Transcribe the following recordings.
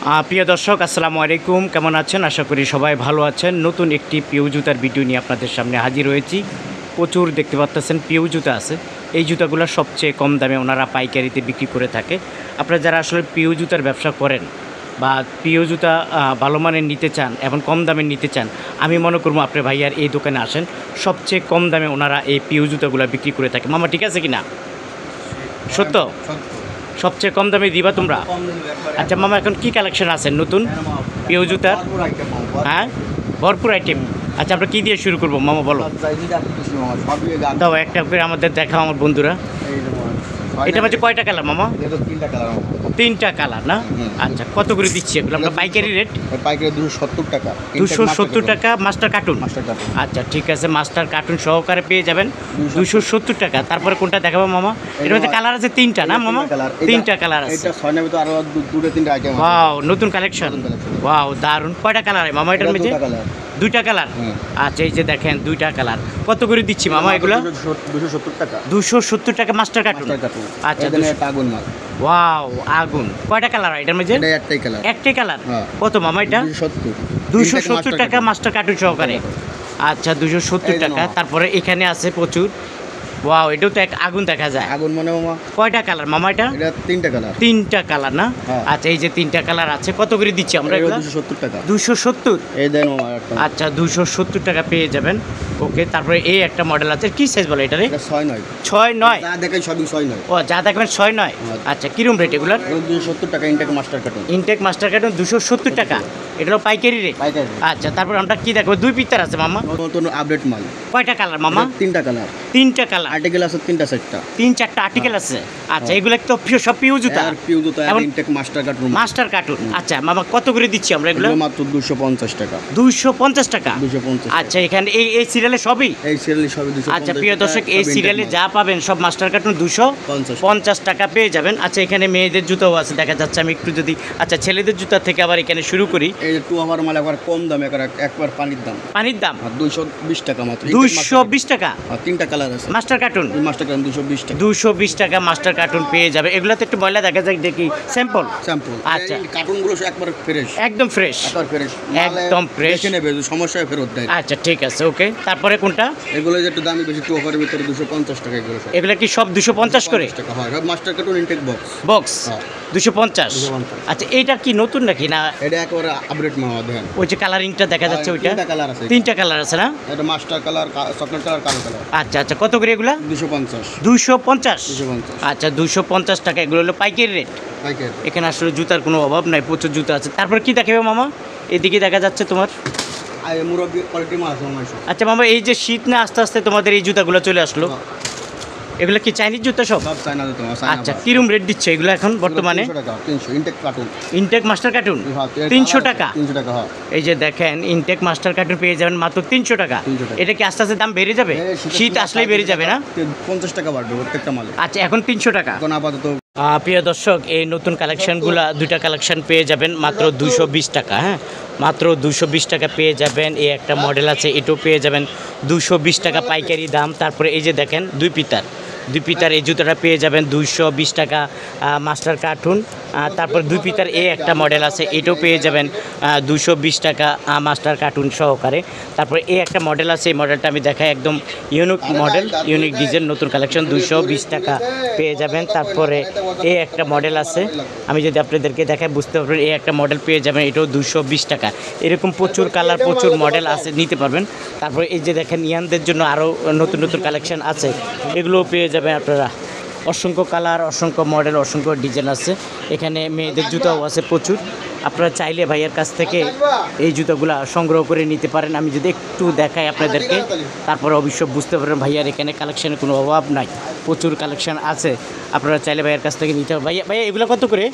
প্রিয় দর্শক আসসালামু আলাইকুম, কেমন আছেন? আশা করি সবাই ভালো আছেন। নতুন একটি পিউ জুতার ভিডিও নিয়ে আপনাদের সামনে হাজির হয়েছি। প্রচুর দেখতে পাচ্ছেন পিউ জুতা আছে। এই জুতাগুলো সবচেয়ে কম দামে ওনারা পাইকারিতে বিক্রি করে থাকে। আপনারা যারা আসলে পিউ জুতার ব্যবসা করেন বা পিউ জুতা ভালো মানের নিতে চান এবং কম দামে নিতে চান, আমি মনে করবো আপনি ভাইয়ার এই দোকানে আসেন। সবচেয়ে কম দামে ওনারা এই পিউ জুতাগুলো বিক্রি করে থাকে। মামা ঠিক আছে কি না? সত্য? সবচেয়ে কম দামে দিবা তোমরা? আচ্ছা মামা, এখন কি কালেকশন আছে নতুন পিউ জুতার? হ্যাঁ, ভরপুর আইটেম। আচ্ছা, আমরা কী দিয়ে শুরু করবো মামা, বলো। দাও একটা করে আমাদের দেখাও আমার বন্ধুরা। এটা হচ্ছে কয়টা কালার মামা? তিনটা কালার না? আচ্ছা, কত করে দিচ্ছি এগুলো আমরা? পাইকারি রেট পাইকারি 270 টাকা। 270 টাকা মাস্টার কার্টুন। আচ্ছা ঠিক আছে, মাস্টার কার্টুন সহকারে পেয়ে যাবেন 270 টাকা। তারপরে কোনটা দেখাবো মামা? এর মধ্যে কালার আছে তিনটা না মামা? তিনটা কালার আছে। এটা 6 নামে তো আরো দুটো তিনটা আইটেম আছে। ওয়াও, নতুন কালেকশন। ওয়াও, দারুন। কয়টা কালার মামা এটার মধ্যে? দুইটা কালার। আচ্ছা, এই যে দেখেন দুইটা কালার। কত করে দিচ্ছি মামা এগুলো? 270 টাকা। 270 টাকা মাস্টার কার্টুন। আচ্ছা, আগুন মাল। ওয়াও, আগুন। কয়টা কালার হয় এটার মধ্যে? এটা একটাই কালার। একটাই কালার। কত মামা এটা? 270 টাকা মাস্টার কার্টুন সহকারে। আচ্ছা, 270 টাকা। তারপরে এখানে আছে প্রচুর। ওয়াও, এটাও তো এক আগুন দেখা যায়। আগুন মানে মামা কয়টা কালার মামা এটা? এটা তিনটা কালার। তিনটা কালার না? আচ্ছা, এই যে তিনটা কালার আছে। কত করে দিচ্ছি আমরা এগুলো? 270 টাকা। 270। এই দেন মামা একটা। আচ্ছা, 270 টাকা পেয়ে যাবেন। ওকে, তারপরে এই একটা মডেল আছে। কি সাইজ বলে এটা রে? এটা 6 6-9। যা দেখেন সবই 6 ও, যা দেখবেন 6-9। আচ্ছা, কিরম রেট এগুলার? 270 টাকা intake master cartoon. Intake master cartoon 270 টাকা। এটা হলো পাইকারি রেট। পাইকারি। আচ্ছা, তারপর আমরা কি দেখবো? দুই পিতার আছে মামা। নতুন আপডেট মাল। কয়টা কালার মামা? তিনটা কালার। তিনটা কালার। আর্টিকেল আছে তিনটা চারটা। 3-4টা আর্টিকেল আছে। আচ্ছা, এগুলো তো সব পিউ জুতা। আর পিউ জুতা এবং intake master cartoon. Master cartoon. আচ্ছা মামা, কত করে দিচ্ছি আমরা এগুলো? মাত্র 250 টাকা। 250 টাকা। 250। আচ্ছা, এখানে এই সিরিয়ালে সবই? এই সিরিয়ালে সবই 250। আচ্ছা প্রিয় দর্শক, এই সিরিয়ালে যা পাবেন সব মাস্টার কার্টুন 250 টাকা পেয়ে যাবেন। আচ্ছা, এখানে মেয়েদের জুতাও আছে দেখা যাচ্ছে। আমি একটু যদি ছেলেদের জুতা থেকে আবার এখানে শুরু করি। এই যে 2 আবার মাল একবার কম দামে, একবার পানির দাম। পানির দাম 220 টাকা মাত্র। 220 টাকা। আর তিনটা কালার আছে। Master cartoon. মাস্টার কার্টুন 220 টাকা। 220 টাকা মাস্টার কার্টুন পেয়ে যাবে। এগুলোতে একটু ময়লা দেখা যায়, দেখি স্যাম্পল। আচ্ছা, কার্টুনগুলো একবার ফ্রেশ। একদম ফ্রেশ। একদম ফ্রেশ। দেখে নেবে, সমস্যা ফেরত দেয়। আচ্ছা ঠিক আছে, ওকে। তারপরে কোনটা? এগুলো যে একটু দামি বেশি, 2 অফারের ভিতরে 250 টাকা। এগুলো কি সব 250 করে? টাকা হয় মাস্টার কার্টুন ইনটেক বক্স 250। আচ্ছা, এইটা কি নতুন নাকি না? এটা একবারে আপডেট মাল দেন। ওই যে কালারিংটা দেখা যাচ্ছে ওইটা? তিনটা কালার আছে না? এটা মাস্টার কালার, চকলেট কালার, কালো কালার। আচ্ছা আচ্ছা, কত করে এগুলা? 250। 250। 250। আচ্ছা, 250 টাকা। এগুলো হলো পাইকারি রেট। এখানে আসলে জুতার কোনো অভাব নাই, প্রচুর জুতা আছে। তারপর কি দেখাবে মামা? এদিকে দেখা যাচ্ছে তোমার। আচ্ছা মামা, এই যে শীত না আস্তে আস্তে তোমাদের এই জুতাগুলো চলে আসলো, এগুলো কি চাইনিজ জুতা সব? আচ্ছা, কিরম রেট দিচ্ছে এগুলো এখন বর্তমানে? 300 intake cartoon. Intake master cartoon 300 টাকা। এই যে দেখেন, ইনটেক মাস্টার কার্টুন পেয়ে যাবেন মাত্র 300 টাকা। এটা কি আস্তে আস্তে দাম বেড়ে যাবে? শীত আসলেই বেড়ে যাবে না? 50 টাকা বাড়বে প্রত্যেকটা মালে। আচ্ছা, এখন 300 টাকা এখন আপাতত। প্রিয় দর্শক, এই নতুন কালেকশানগুলো দুইটা কালেকশান পেয়ে যাবেন মাত্র 220 টাকা। হ্যাঁ, মাত্র 220 টাকা পেয়ে যাবেন। এই একটা মডেল আছে, এটাও পেয়ে যাবেন 220 টাকা পাইকারি দাম। তারপরে এই যে দেখেন দুই পিতার এই জুতাটা পেয়ে যাবেন 220 টাকা মাস্টার কার্টুন। তারপর দুই পিতার এই একটা মডেল আছে, এটাও পেয়ে যাবেন 220 টাকা মাস্টার কার্টুন সহকারে। তারপরে এই একটা মডেল আছে, এই মডেলটা আমি দেখাই, একদম ইউনিক মডেল, ইউনিক ডিজাইন, নতুন কালেকশন, 220 টাকা পেয়ে যাবেন। তারপরে এই একটা মডেল আছে, আমি যদি আপনাদেরকে দেখাই বুঝতে পারবেন। এই একটা মডেল পেয়ে যাবেন, এটাও 220 টাকা। এরকম প্রচুর কালার, প্রচুর মডেল আছে, নিতে পারবেন। তারপরে এই যে দেখেন, ইয়ানদের জন্য আরও নতুন নতুন কালেকশন আছে, এগুলোও পেয়ে যাবেন আপনারা। অসংখ্য কালার, অসংখ্য মডেল, অসংখ্য ডিজাইন আছে। এখানে মেয়েদের জুতাও আছে প্রচুর। আপনারা চাইলে ভাইয়ের কাছ থেকে এই জুতাগুলো সংগ্রহ করে নিতে পারেন। আমি যদি একটু দেখাই আপনাদেরকে, তারপরে অবশ্য বুঝতে পারেন ভাইয়ার এখানে কালেকশানের কোনো অভাব নাই, প্রচুর কালেকশান আছে। আপনারা চাইলে ভাইয়ের কাছ থেকে নিতে হবে। ভাইয়া এগুলো কত করে?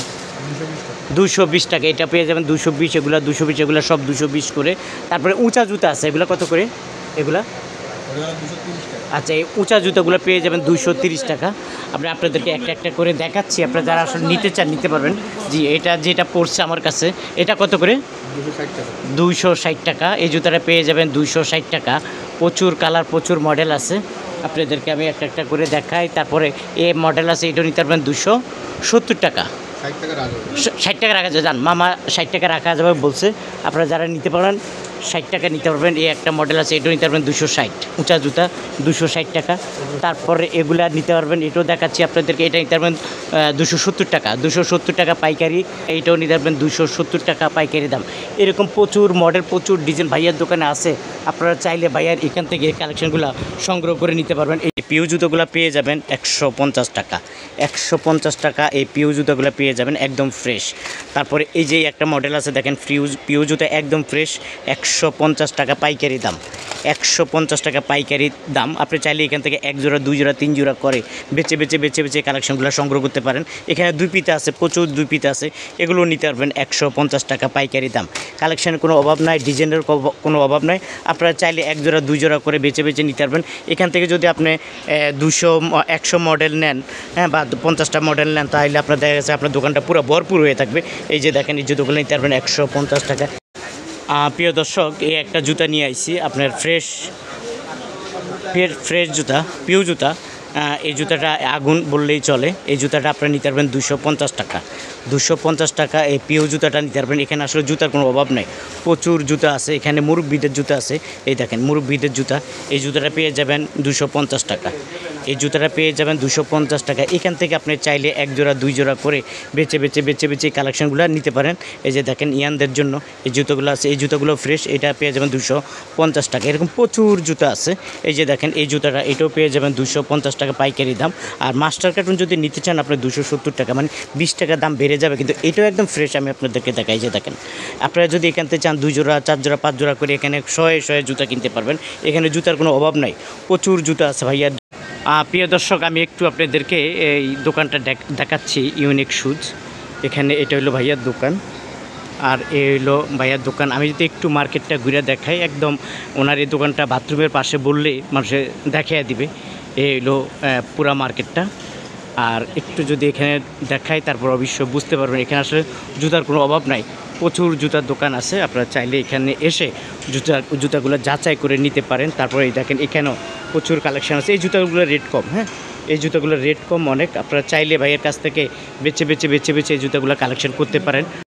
220 টাকা। এটা পেয়ে যাবেন 220, এগুলো 220, এগুলো সব 220 করে। তারপরে উঁচা জুতা আছে, এগুলো কত করে এগুলা? আচ্ছা, এই উঁচা জুতাগুলো পেয়ে যাবেন 230 টাকা। আপনাদেরকে একটা একটা করে দেখাচ্ছি, আপনারা যারা আসলে নিতে চান নিতে পারবেন। জি, এটা যেটা পড়ছে আমার কাছে, এটা কত করে? 260 টাকা। এই জুতাটা পেয়ে যাবেন 260 টাকা। প্রচুর কালার, প্রচুর মডেল আছে, আপনাদেরকে আমি একটা একটা করে দেখাই। তারপরে এ মডেল আছে, এটা নিতে পারবেন 270 টাকা। 60 টাকা রাখা যাবে। 60 টাকা রাখা যাবে, যান মামা 60 টাকা রাখা যাবে বলছে। আপনারা যারা নিতে পারেন 60 টাকা নিতে পারবেন। এই একটা মডেল আছে, এটাও নিতে পারবেন 260, উঁচা জুতা 260 টাকা। তারপরে এগুলা নিতে পারবেন, এটাও দেখাচ্ছি আপনাদেরকে, এটা নিতে পারবেন 270 টাকা, 270 টাকা পাইকারি। এইটাও নিতে পারবেন 270 টাকা পাইকারি দাম। এরকম প্রচুর মডেল, প্রচুর ডিজাইন ভাইয়ার দোকানে আছে। আপনারা চাইলে ভাইয়ার এখান থেকে কালেকশনগুলো সংগ্রহ করে নিতে পারবেন। এই পিউ জুতোগুলো পেয়ে যাবেন 150 টাকা, 150 টাকা এই পিউ জুতোগুলো পেয়ে যাবেন একদম ফ্রেশ। তারপরে এই যে একটা মডেল আছে দেখেন, পিউ জুতো একদম ফ্রেশ, 150 টাকা পাইকারি দাম, 150 টাকা পাইকারি দাম। আপনি চাইলে এখান থেকে 1 জোড়া 2 জোড়া 3 জোড়া করে বেছে বেছে কালেকশনগুলো সংগ্রহ করতে পারেন। এখানে 2 পিতা আছে, প্রচুর 2 পিতা আছে, এগুলো নিতে পারবেন 150 টাকা পাইকারি দাম। কালেকশানের কোনো অভাব নাই, ডিজাইনের কোনো অভাব নাই। আপনারা চাইলে 1 জোড়া 2 জোড়া করে বেছে নিতে পারবেন। এখান থেকে যদি আপনি 100 মডেল নেন, হ্যাঁ, বা 50টা মডেল নেন, তাহলে আপনার দেখা গেছে আপনার দোকানটা পুরো ভরপুর হয়ে থাকবে। এই যে দেখেন, এই জুতোগুলো নিতে পারবেন 150 টাকা। প্রিয় দর্শক, এই একটা জুতা নিয়ে আইছি আপনার ফ্রেশ জুতা, পিউ জুতা। এই জুতাটা আগুন বললেই চলে। এই জুতাটা আপনারা নিতে পারবেন 250 টাকা, 250 টাকা এই পিউ জুতাটা নিতে পারবেন। এখানে আসলে জুতার কোনো অভাব নেই, প্রচুর জুতা আছে। এখানে মুরব্বিদের জুতা আছে, এই দেখেন মুরব্বিদের জুতা। এই জুতাটা পেয়ে যাবেন 250 টাকা, এই জুতাটা পেয়ে যাবেন 250 টাকা। এখান থেকে আপনি চাইলে 1 জোড়া 2 জোড়া করে বেছে বেছে কালেকশনগুলো নিতে পারেন। এই যে দেখেন ইয়ানদের জন্য এই জুতোগুলো আছে, এই জুতোগুলো ফ্রেশ, এটা পেয়ে যাবেন 250 টাকা। এরকম প্রচুর জুতা আছে। এই যে দেখেন এই জুতাটা, এটাও পেয়ে যাবেন 250 টাকা পাইকারি দাম। আর মাস্টার কার্টুন যদি নিতে চান আপনি 270 টাকা, মানে 20 টাকা দাম বেড়ে যাবে, কিন্তু এটাও একদম ফ্রেশ। আমি আপনাদেরকে দেখাই, যে দেখেন আপনারা যদি এখান থেকে চান 2 জোড়া 4 জোড়া 5 জোড়া করে এখানে শয়ে জুতা কিনতে পারবেন। এখানে জুতার কোনো অভাব নাই, প্রচুর জুতা আছে ভাইয়া। প্রিয় দর্শক, আমি একটু আপনাদেরকে এই দোকানটা দেখাচ্ছি, ইউনিক শুজ। এখানে এটা হলো ভাইয়ার দোকান, আর এই হলো ভাইয়ার দোকান। আমি যদি একটু মার্কেটটা ঘুরে দেখাই, একদম ওনার এই দোকানটা বাথরুমের পাশে বললেই মানুষে দেখাইয়া দিবে। এই হলো পুরা মার্কেটটা। আর একটু যদি এখানে দেখাই, তারপর অবশ্য বুঝতে পারবেন এখানে আসলে জুতার কোনো অভাব নাই, প্রচুর জুতার দোকান আছে। আপনারা চাইলে এখানে এসে জুতাগুলো যাচাই করে নিতে পারেন। তারপরে এই দেখেন এখানেও প্রচুর কালেকশান আছে। এই জুতাগুলোর রেট কম, হ্যাঁ, এই জুতাগুলোর রেট কম অনেক। আপনারা চাইলে ভাইয়ের কাছ থেকে বেছে বেছে এই জুতাগুলো কালেকশন করতে পারেন।